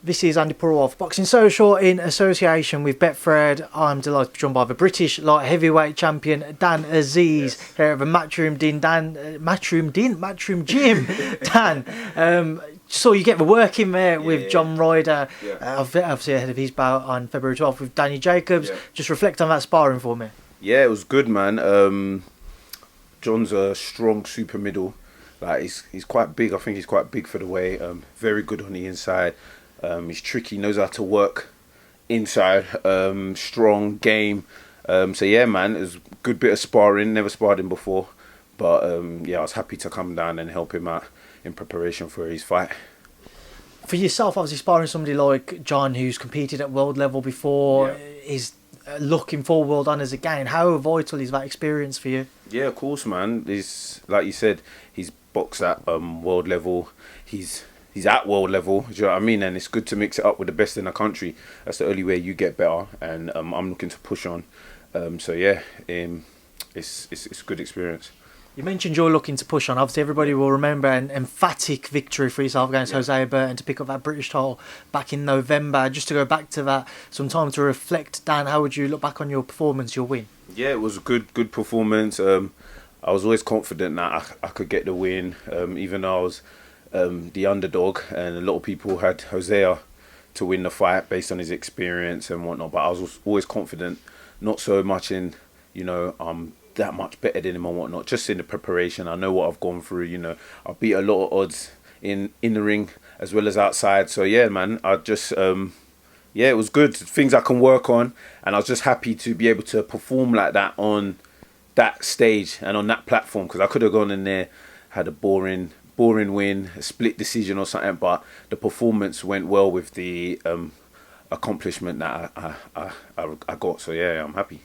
This is Andi Purewal for Boxing Social in association with Betfred. I'm delighted to be joined by the British light heavyweight champion Dan Azeez here at the Matchroom Gym. Dan, saw you get the work in there with John Ryder, obviously ahead of his bout on February 12th with Danny Jacobs. Just reflect on that sparring for me. Yeah, it was good, man. John's a strong super middle. Like he's quite big. I think he's quite big for the weight. Very good on the inside. He's tricky. Knows how to work inside. Strong game. So yeah, man, it was a good bit of sparring. Never sparred him before, but yeah, I was happy to come down and help him out in preparation for his fight. For yourself, obviously sparring somebody like John, who's competed at world level before, is looking for world honours again. How vital is that experience for you? Yeah, of course, man. He's, like you said, he's boxed at world level. He's at world level. Do you know what I mean? And it's good to mix it up with the best in the country. That's the only way you get better. And I'm looking to push on. So yeah, it's a good experience. You mentioned you're looking to push on. Obviously, everybody will remember an emphatic victory for yourself against Hosea Burton to pick up that British title back in November. Just to go back to that, some time to reflect, Dan, how would you look back on your performance, your win? Yeah, it was a good performance. I was always confident that I could get the win, even though I was the underdog, and a lot of people had Hosea to win the fight based on his experience and whatnot. But I was always confident, not so much in, that much better than him and whatnot. Just in the preparation, I know what I've gone through. I beat a lot of odds in the ring as well as outside. So yeah, man, I just it was good. Things I can work on, and I was just happy to be able to perform like that on that stage and on that platform, because I could have gone in there, had a boring win, a split decision or something, but the performance went well with the accomplishment that I got. So yeah, I'm happy.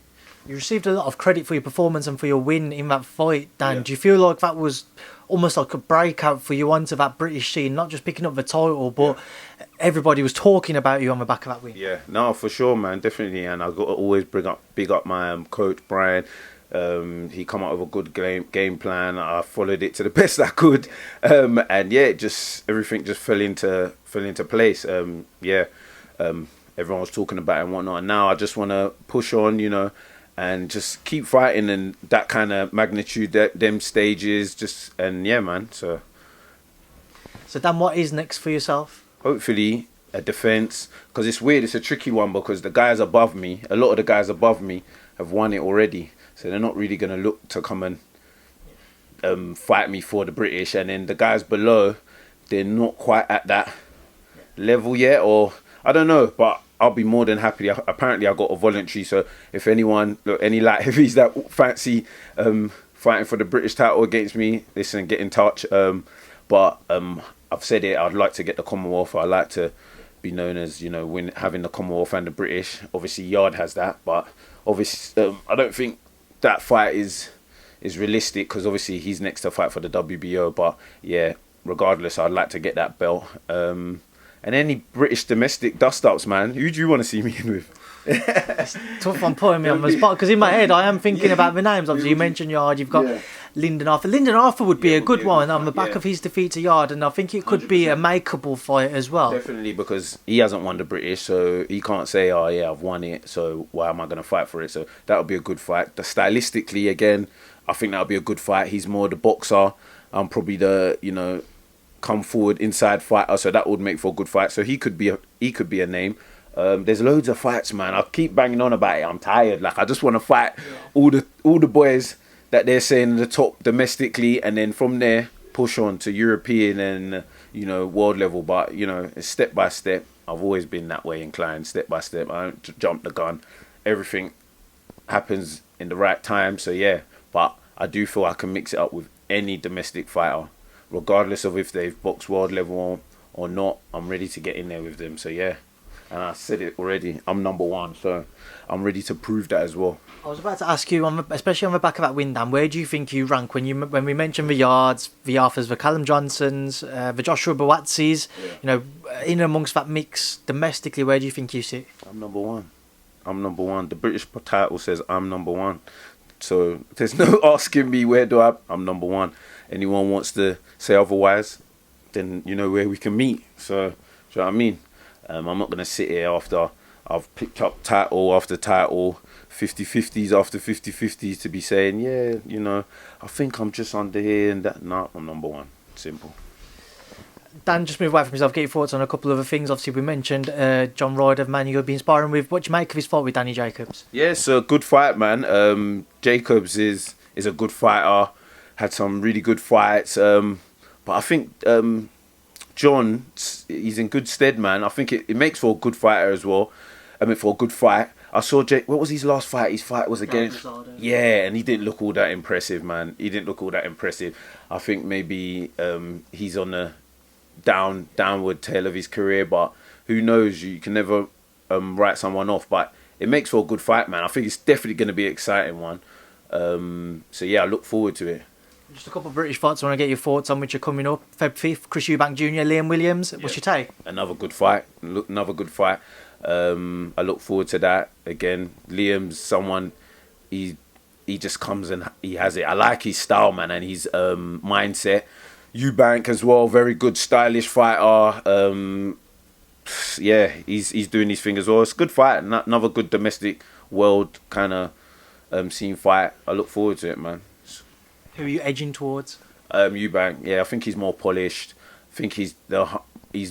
You received a lot of credit for your performance and for your win in that fight, Dan. Do you feel like that was almost like a breakout for you onto that British scene, not just picking up the title, but everybody was talking about you on the back of that win? Yeah, no, for sure, man, definitely. And I got to always big up my coach, Brian. He come up with a good game plan. I followed it to the best I could, and yeah, everything just fell into place. Everyone was talking about it and whatnot, and now I just want to push on, and just keep fighting and that kind of magnitude, them stages, and yeah, man. So Dan, what is next for yourself? Hopefully a defense, because it's weird. It's a tricky one because the guys above me, a lot of the guys above me, have won it already. So they're not really going to look to come and fight me for the British. And then the guys below, they're not quite at that level yet. Or I don't know, but I'll be more than happy. Apparently, I got a voluntary. So if anyone, any light heavies that fancy fighting for the British title against me, listen, get in touch. But I've said it, I'd like to get the Commonwealth. I'd like to be known as, having the Commonwealth and the British. Obviously, Yard has that. But obviously, I don't think that fight is realistic, because obviously he's next to fight for the WBO. But yeah, regardless, I'd like to get that belt. And any British domestic dust-ups, man, who do you want to see me in with? It's tough on putting me on the spot, because in my head I am thinking about the names. Obviously, you mentioned Yard, you've got Lyndon Arthur. Lyndon Arthur would be a good one on the back of his defeat to Yard, and I think it could 100%. Be a makeable fight as well. Definitely, because he hasn't won the British, so he can't say, oh yeah, I've won it, so why am I going to fight for it? So that would be a good fight. Stylistically, again, I think that would be a good fight. He's more the boxer. I'm probably the, come forward inside fighter, so that would make for a good fight. So he could be a name. There's loads of fights, man. I keep banging on about it. I'm tired. Like, I just want to fight all the boys that they're saying the top domestically, and then from there push on to European and world level. But it's step by step. I've always been that way inclined, step by step. I don't jump the gun. Everything happens in the right time. So yeah, but I do feel I can mix it up with any domestic fighter, regardless of if they've boxed world level or not. I'm ready to get in there with them. So yeah. And I said it already, I'm number one, so I'm ready to prove that as well. I was about to ask you, especially on the back of that win, Dan, where do you think you rank when we mention the Yards, the Arthurs, the Callum Johnsons, the Joshua Buatsi's, in amongst that mix domestically, where do you think you sit? I'm number one. The British title says I'm number one. So there's no asking me I'm number one. Anyone wants to say otherwise, then you know where we can meet. So, do you know what I mean? I'm not going to sit here after I've picked up title after title, 50-50s after 50-50s to be saying, yeah, you know, I think I'm just under here and that. No, I'm number one. Simple. Dan, just move away from himself, get your thoughts on a couple of other things. Obviously, we mentioned John Ryder, man you've been sparring with. What do you make of his fight with Danny Jacobs? Yeah, it's a good fight, man. Jacobs is a good fighter, had some really good fights. But I think John, he's in good stead, man. I think it makes for a good fighter as well. I mean, for a good fight. I saw what was his last fight? His fight was against... Yeah, and he didn't look all that impressive, man. He didn't look all that impressive. I think maybe he's on the downward tail of his career, but who knows? You can never write someone off. But it makes for a good fight, man. I think it's definitely going to be an exciting one. So, yeah, I look forward to it. Just a couple of British fights I want to get your thoughts on, which are coming up. Feb 5th, Chris Eubank Jr., Liam Williams. What's your take? Another good fight. Another good fight. I look forward to that. Again, Liam's someone, he just comes and he has it. I like his style, man, and his mindset. Eubank as well, very good, stylish fighter. Yeah, he's doing his thing as well. It's a good fight. Another good domestic world kind of scene fight. I look forward to it, man. Who are you edging towards? Eubank. Yeah, I think he's more polished. I think he's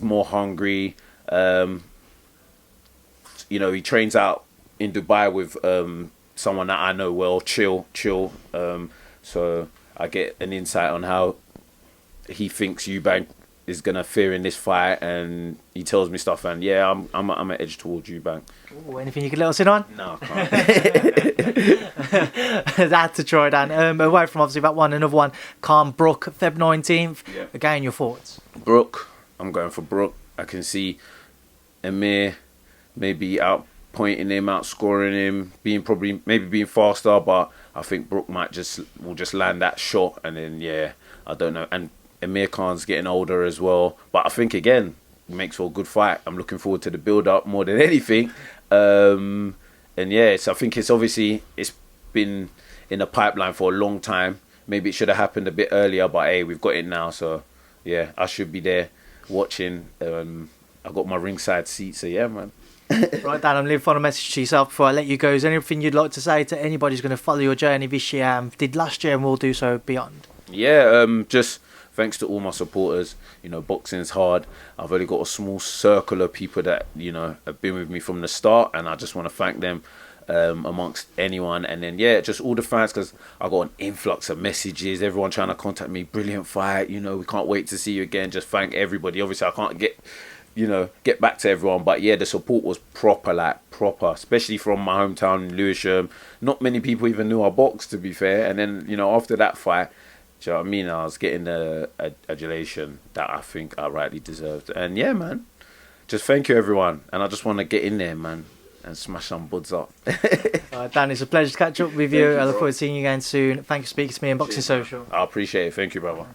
more hungry. You know, he trains out in Dubai with someone that I know well, Chill. So I get an insight on how he thinks Eubank is gonna fare in this fight, and he tells me stuff. And yeah, I'm an edge towards Eubank. Ooh, anything you can let us in on? No, I can't. That's to try, Dan. Away from obviously that one, another one. Calm Brook, Feb 19th. Yeah. Again, your thoughts? Brook, I'm going for Brook. I can see Amir maybe outpointing him, outscoring him, being faster, but I think Brook will just land that shot, and then yeah, I don't know. And Amir Khan's getting older as well, but I think again it makes for a good fight. I'm looking forward to the build up more than anything. And yeah, I think it's been in the pipeline for a long time. Maybe it should have happened a bit earlier, but hey, we've got it now, so yeah, I should be there watching. I got my ringside seat, so yeah, man. Right, Dan, I'm leaving a final message to yourself before I let you go. Is there anything you'd like to say to anybody who's going to follow your journey this year, did last year and will do so beyond? Yeah, just thanks to all my supporters. You know, boxing's hard. I've only got a small circle of people that, you know, have been with me from the start, and I just want to thank them amongst anyone. And then, yeah, just all the fans, because I got an influx of messages, everyone trying to contact me. Brilliant fight, you know, we can't wait to see you again. Just thank everybody. Obviously, I can't get back to everyone, but yeah, the support was proper, especially from my hometown in Lewisham. Not many people even knew I boxed, to be fair. And then, you know, after that fight, do you know what I mean, I was getting the adulation that I think I rightly deserved. And yeah, man, just thank you, everyone. And I just want to get in there, man, and smash some buds up. Dan, it's a pleasure to catch up with you. I look forward to seeing you again soon. Thank you for speaking to me on Boxing Social. I appreciate it. Thank you, brother.